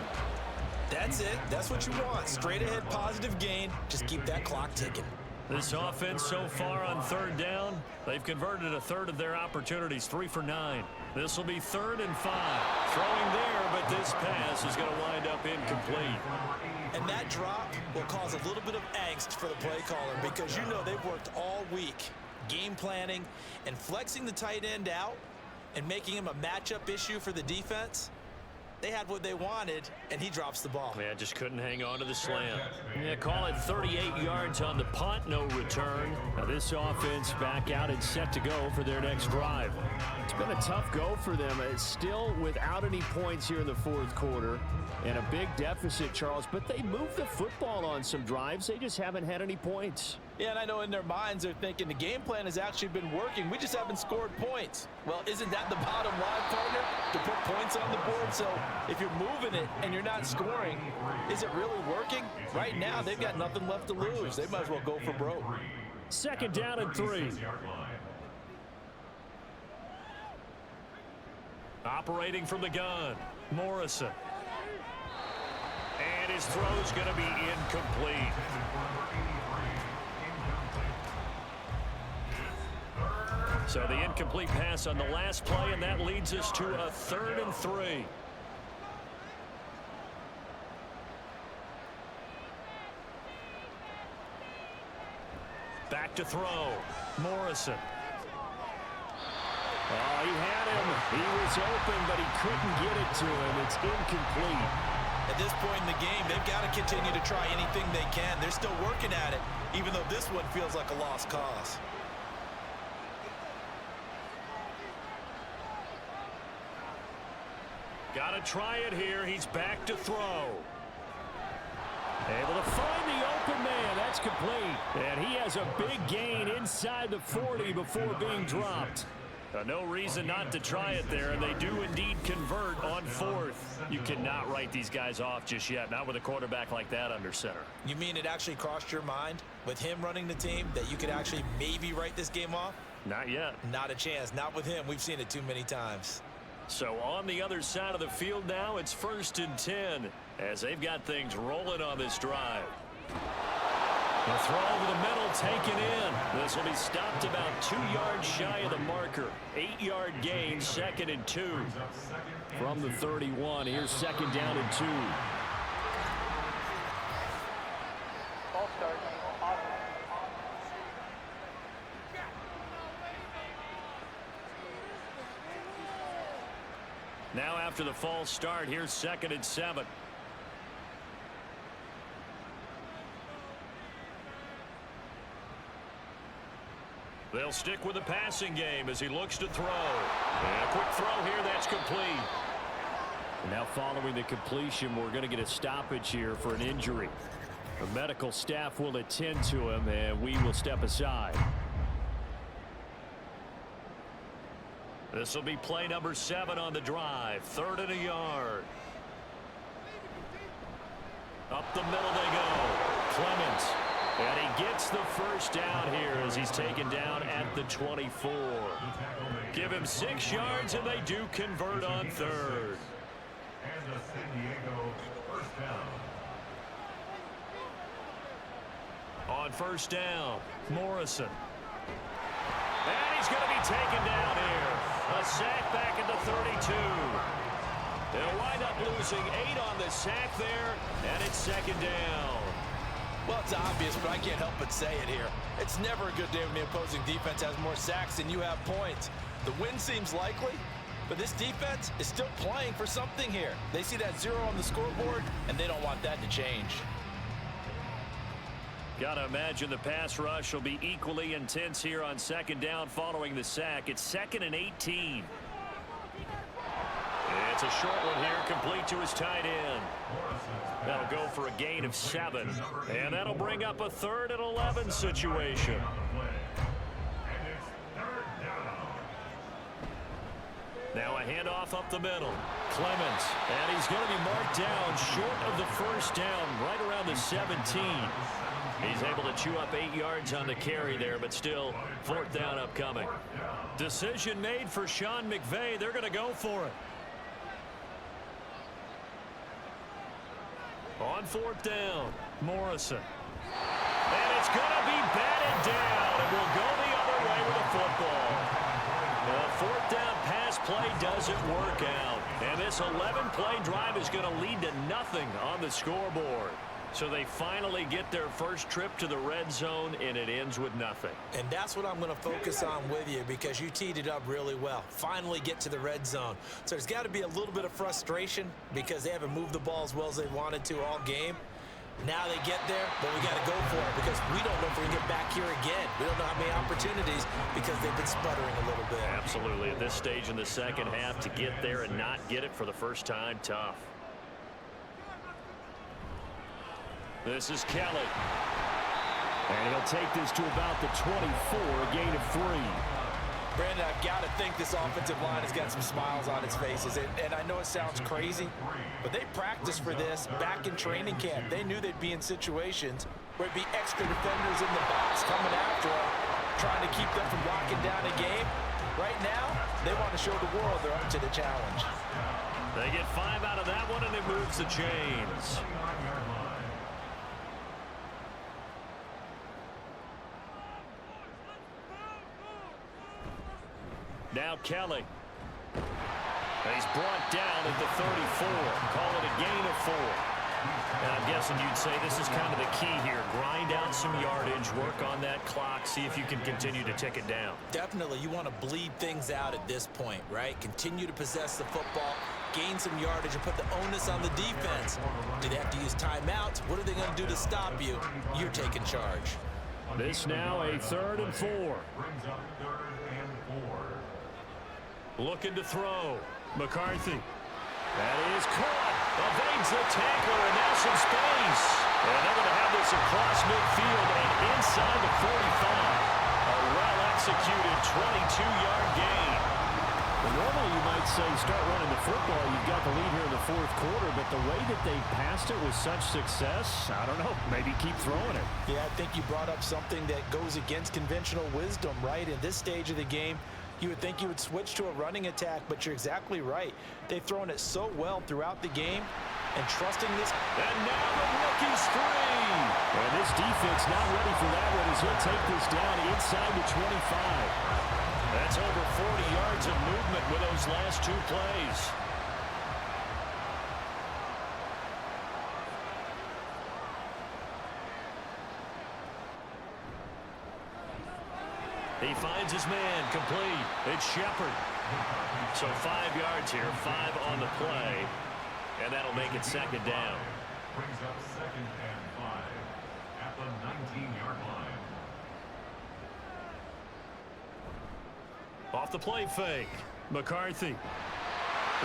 That's it. That's what you want. Straight ahead positive gain. Just keep that clock ticking. This offense so far on third down, they've converted a third of their opportunities, 3 for 9. This will be 3rd and 5. Throwing there, but this pass is going to wind up incomplete. And that drop will cause a little bit of angst for the play caller because you know they've worked all week game planning and flexing the tight end out and making him a matchup issue for the defense. They had what they wanted, and he drops the ball. Yeah, just couldn't hang on to the slam. Yeah, call it 38 yards on the punt, no return. Now this offense back out and set to go for their next drive. It's been a tough go for them. It's still without any points here in the fourth quarter and a big deficit, Charles, but they moved the football on some drives. They just haven't had any points. Yeah, and I know in their minds they're thinking the game plan has actually been working. We just haven't scored points. Well, isn't that the bottom line, partner? To put points on the board. So if you're moving it and you're not scoring, is it really working? Right now, they've got nothing left to lose. They might as well go for broke. Second down and 3. Operating from the gun, Morrison. And his throw's going to be incomplete. So the incomplete pass on the last play, and that leads us to a 3rd and 3. Back to throw, Morrison. Oh, he had him. He was open, but he couldn't get it to him. It's incomplete. At this point in the game, they've got to continue to try anything they can. They're still working at it, even though this one feels like a lost cause. Got to try it here. He's back to throw. Able to find the open man. That's complete. And he has a big gain inside the 40 before being dropped. No reason not to try it there, and they do indeed convert on 4th. You cannot write these guys off just yet, not with a quarterback like that under center. You mean it actually crossed your mind with him running the team that you could actually maybe write this game off? Not yet. Not a chance. Not with him. We've seen it too many times. So on the other side of the field now, it's 1st and 10 as they've got things rolling on this drive. The throw over the middle taken in. This will be stopped about 2 yards shy of the marker. 8-yard gain, 2nd and 2. From the 31, here's 2nd down and 2. Ball start. Now after the false start, here's 2nd and 7. They'll stick with the passing game as he looks to throw. And a quick throw here, that's complete. And now following the completion, we're going to get a stoppage here for an injury. The medical staff will attend to him, and we will step aside. This will be play number 7 on the drive. 3rd and a yard. Up the middle they go. Clemens. And he gets the first down here as he's taken down at the 24. Give him 6 yards, and they do convert on 3rd. And a San Diego first down. On 1st down, Morrison. And he's going to be taken down here. A sack back at the 32. They'll wind up losing 8 on the sack there, and it's 2nd down. Well, it's obvious, but I can't help but say it here. It's never a good day when the opposing defense has more sacks than you have points. The win seems likely, but this defense is still playing for something here. They see that 0 on the scoreboard, and they don't want that to change. Gotta imagine the pass rush will be equally intense here on second down following the sack. It's 2nd and 18. It's a short one here, complete to his tight end. That'll go for a gain of 7. And that'll bring up a 3rd and 11 situation. Now a handoff up the middle. Clemens, and he's going to be marked down short of the first down, right around the 17. He's able to chew up 8 yards on the carry there, but still 4th down upcoming. Decision made for Sean McVay. They're going to go for it. On 4th down, Morrison. And it's going to be batted down, and we'll go the other way with the football. The 4th down pass play doesn't work out. And this 11-play drive is going to lead to nothing on the scoreboard. So they finally get their first trip to the red zone, and it ends with nothing. And that's what I'm going to focus on with you, because you teed it up really well. Finally get to the red zone. So there's got to be a little bit of frustration because they haven't moved the ball as well as they wanted to all game. Now they get there, but we got to go for it because we don't know if we can get back here again. We don't know how many opportunities because they've been sputtering a little bit. Absolutely. At this stage in the second half, to get there and not get it for the first time, tough. This is Kelly. And he'll take this to about the 24, a gain of 3. Brandon, I've got to think this offensive line has got some smiles on its faces. And I know it sounds crazy, but they practiced for this back in training camp. They knew they'd be in situations where it'd be extra defenders in the box coming after them, trying to keep them from locking down a game. Right now, they want to show the world they're up to the challenge. They get 5 out of that one, and it moves the chains. Now Kelly. He's brought down at the 34. Call it a gain of 4. And I'm guessing you'd say this is kind of the key here. Grind out some yardage, work on that clock, see if you can continue to tick it down. Definitely, you want to bleed things out at this point, right? Continue to possess the football, gain some yardage, and put the onus on the defense. Do they have to use timeouts? What are they going to do to stop you? You're taking charge. This now a 3rd and 4. Brings up 3rd and 4. Looking to throw. McCarthy. That is caught. Evades the tackler, and now some space. And they're going to have this across midfield and inside the 45. A well-executed 22-yard gain. Well, normally you might say start running the football. You've got the lead here in the 4th quarter, but the way that they passed it with such success, I don't know, maybe keep throwing it. Yeah, I think you brought up something that goes against conventional wisdom, right? In this stage of the game, you would think you would switch to a running attack, but you're exactly right. They've thrown it so well throughout the game, and trusting this. And now the rookie's free. And this defense not ready for that one as he'll take this down inside the 25. That's over 40 yards of movement with those last 2 plays. He finds his man, complete. It's Shepard. So 5 yards here, 5 on the play, and that'll make it 2nd down. Brings up 2nd and 5 at the 19-yard line. Off the play fake. McCarthy.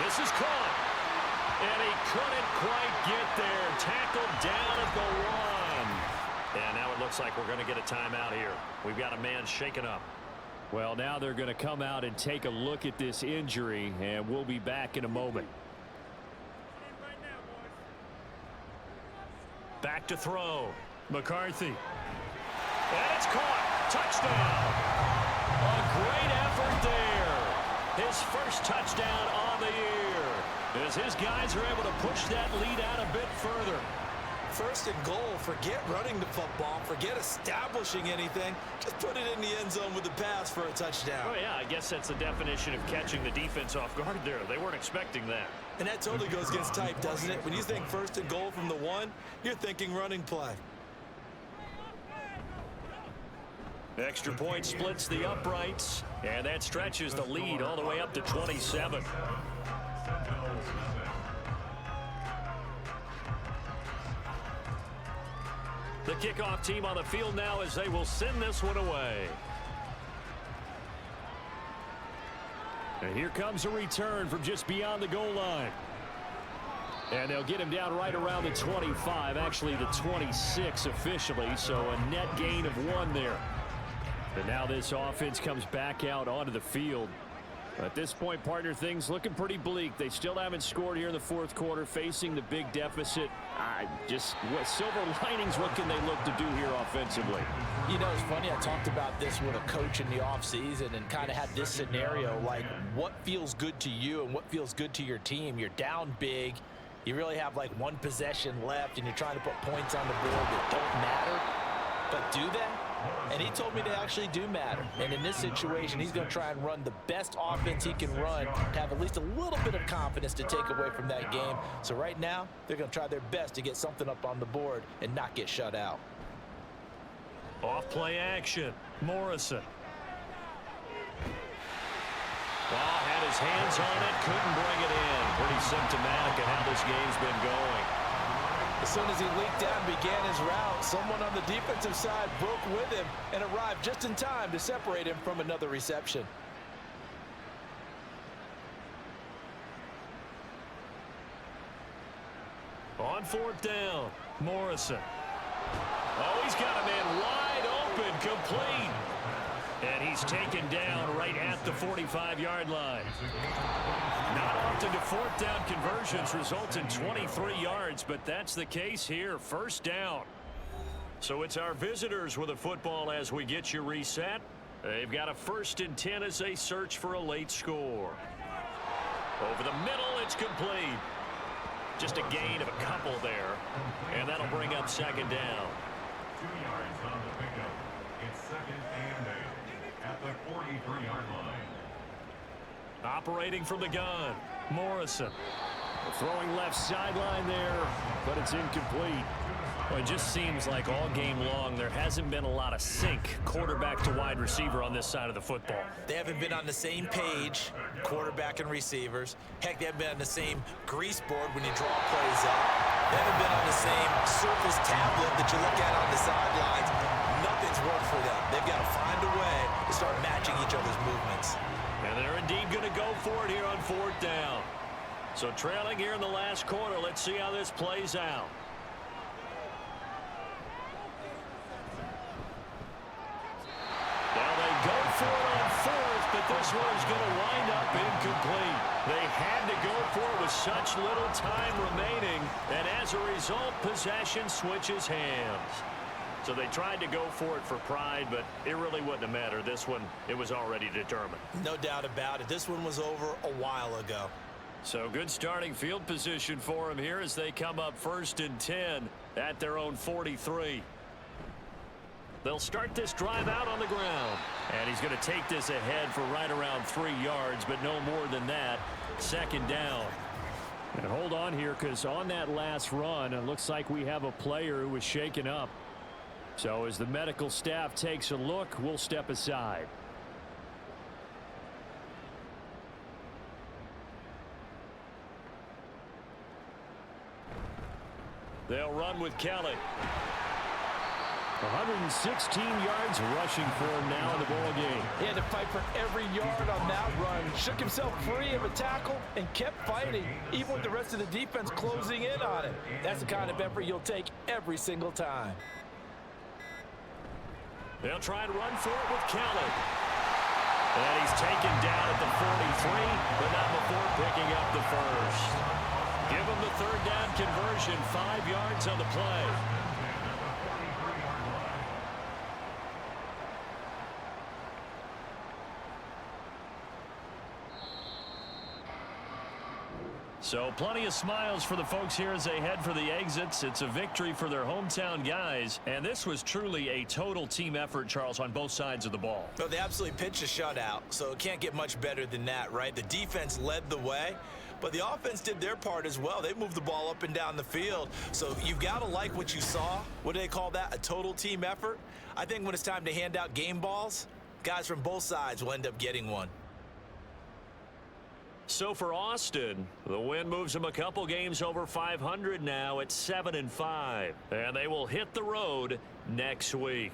This is caught. And he couldn't quite get there. Tackled down at the 1. And now it looks like we're going to get a timeout here. We've got a man shaken up. Well, now they're going to come out and take a look at this injury, and we'll be back in a moment. Back to throw. McCarthy. And it's caught. Touchdown. A great effort there. His first touchdown on the year. As his guys are able to push that lead out a bit further. 1st and goal. Forget running the football. Forget establishing anything. Just put it in the end zone with the pass for a touchdown. Oh, yeah, I guess that's the definition of catching the defense off guard there. They weren't expecting that. And that totally goes against type, doesn't it? When you think 1st and goal from the 1, you're thinking running play. Extra point splits the uprights, and that stretches the lead all the way up to 27. The kickoff team on the field now as they will send this one away. And here comes a return from just beyond the goal line. And they'll get him down right around the 25, actually the 26 officially, so a net gain of 1 there. And now this offense comes back out onto the field. At this point, partner, things looking pretty bleak. They still haven't scored here in the fourth quarter, facing the big deficit. What silver linings, what can they look to do here offensively? You know, it's funny, I talked about this with a coach in the offseason and kind of had this scenario, like what feels good to you and what feels good to your team. You're down big. You really have like 1 possession left, and you're trying to put points on the board that don't matter. But do they? And he told me they actually do matter. And in this situation, he's going to try and run the best offense he can run to have at least a little bit of confidence to take away from that game. So right now, they're going to try their best to get something up on the board and not get shut out. Off play action. Morrison. Had his hands on it, couldn't bring it in. Pretty symptomatic of how this game's been going. As soon as he leaked out and began his route, someone on the defensive side broke with him and arrived just in time to separate him from another reception. On 4th down, Morrison. Oh, he's got a man wide open, complete. And he's taken down right at the 45-yard line. Not often do 4th down conversions result in 23 yards, but that's the case here. 1st down. So it's our visitors with a football as we get you reset. They've got a 1st and 10 as they search for a late score. Over the middle, it's complete. Just a gain of a couple there, and that'll bring up 2nd down. 2 yards on the pickup. It's 2nd and 8 at the 43-yard line. Operating from the gun, Morrison. Throwing left sideline there, but it's incomplete. Well, it just seems like all game long there hasn't been a lot of sync quarterback to wide receiver on this side of the football. They haven't been on the same page, quarterback and receivers. Heck, they haven't been on the same grease board when you draw plays up. They haven't been on the same Surface tablet that you look at on the sidelines. Nothing's worked for them. They've got to find a way to start matching each other's movements. And they're indeed going to go for it here on 4th down. So trailing here in the last quarter, let's see how this plays out. Now they go for it on 4th, but this one is going to wind up incomplete. They had to go for it with such little time remaining, and as a result, possession switches hands. So they tried to go for it for pride, but it really wouldn't have mattered. This one, it was already determined. No doubt about it. This one was over a while ago. So good starting field position for them here as they come up 1st and 10 at their own 43. They'll start this drive out on the ground. And he's going to take this ahead for right around 3 yards, but no more than that. 2nd down. And hold on here, because on that last run, it looks like we have a player who was shaken up. So as the medical staff takes a look, we'll step aside. They'll run with Kelly. 116 yards rushing for him now in the ball game. He had to fight for every yard on that run. Shook himself free of a tackle and kept fighting, even with the rest of the defense closing in on him. That's the kind of effort you'll take every single time. They'll try and run for it with Kelly. And he's taken down at the 43, but not before picking up the 1st. Give him the 3rd down conversion, 5 yards on the play. So plenty of smiles for the folks here as they head for the exits. It's a victory for their hometown guys. And this was truly a total team effort, Charles, on both sides of the ball. Well, they absolutely pitched a shutout, so it can't get much better than that, right? The defense led the way, but the offense did their part as well. They moved the ball up and down the field. So you've got to like what you saw. What do they call that? A total team effort? I think when it's time to hand out game balls, guys from both sides will end up getting one. So for Austin, the win moves them a couple games over 500 now at 7-5. And they will hit the road next week.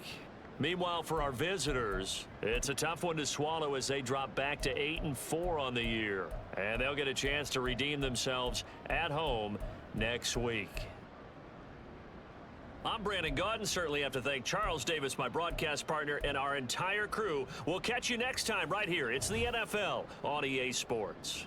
Meanwhile, for our visitors, it's a tough one to swallow as they drop back to 8-4 on the year. And they'll get a chance to redeem themselves at home next week. I'm Brandon Gaudin. Certainly have to thank Charles Davis, my broadcast partner, and our entire crew. We'll catch you next time right here. It's the NFL on EA Sports.